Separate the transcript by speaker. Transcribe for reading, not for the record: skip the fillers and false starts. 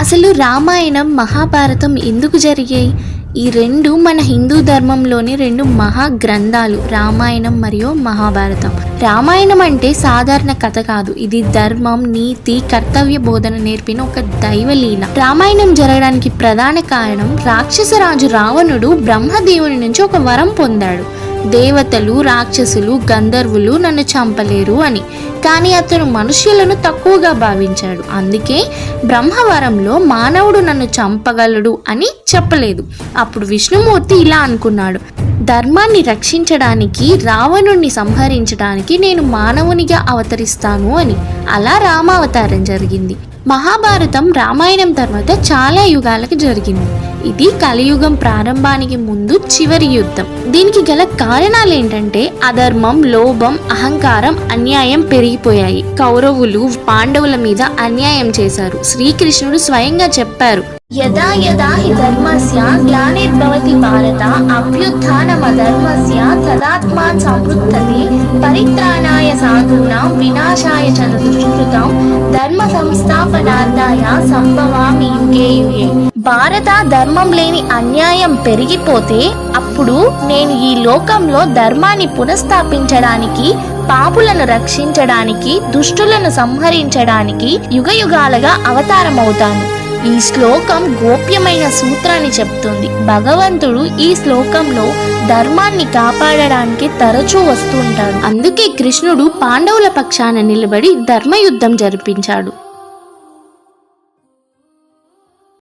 Speaker 1: అసలు రామాయణం, మహాభారతం ఎందుకు జరిగాయి? ఈ రెండు మన హిందూ ధర్మంలోని రెండు మహా గ్రంథాలు, రామాయణం మరియు మహాభారతం. రామాయణం అంటే సాధారణ కథ కాదు, ఇది ధర్మం, నీతి, కర్తవ్య బోధన నేర్పిన ఒక దైవలీల. రామాయణం జరగడానికి ప్రధాన కారణం, రాక్షసరాజు రావణుడు బ్రహ్మదేవుని నుంచి ఒక వరం పొందాడు. దేవతలు, రాక్షసులు, గంధర్వులు నన్ను చంపలేరు అని. కానీ అతను మనుష్యులను తక్కువగా భావించాడు. అందుకే బ్రహ్మవరంలో మానవుడు నన్ను చంపగలడు అని చెప్పలేదు. అప్పుడు విష్ణుమూర్తి ఇలా అనుకున్నాడు, ధర్మాన్ని రక్షించడానికి, రావణుణ్ణి సంహరించడానికి నేను మానవునిగా అవతరిస్తాను అని. అలా రామావతారం జరిగింది. మహాభారతం రామాయణం తర్వాత చాలా యుగాలకు జరిగింది. ఇది కలియుగం ప్రారంభానికి ముందు చివరి యుద్ధం. దీనికి గల కారణాలు ఏంటంటే, అధర్మం, లోభం, అహంకారం, అన్యాయం పెరిగిపోయాయి. కౌరవులు పాండవుల మీద అన్యాయం చేశారు. శ్రీకృష్ణుడు స్వయంగా చెప్పారు, యదా యదా హి ధర్మస్య గ్లానిర్భవతి భారత అభ్యుత్థానమధర్మస్య తదాత్మా సంవృద్ధతే పరిత్రాణాయ సాధూనాం వినాశాయ చ దుష్కృతాం ధర్మ సంస్థాపనార్థాయ సంభవామి యుగే యుగే. భారత, ధర్మం లేని అన్యాయం పెరిగిపోతే అప్పుడు నేను ఈ లోకంలో ధర్మాన్ని పునఃస్థాపించడానికి, పాపులను రక్షించడానికి, దుష్టులను సంహరించడానికి యుగయుగాలుగా అవతారమవుతాను. ఈ శ్లోకం గోప్యమైన సూత్రాన్ని చెప్తుంది. భగవంతుడు ఈ శ్లోకంలో ధర్మాన్ని కాపాడడానికి తరచూ వస్తూ ఉంటాడు. అందుకే కృష్ణుడు పాండవుల పక్షాన నిలబడి ధర్మయుద్ధం జరిపించాడు.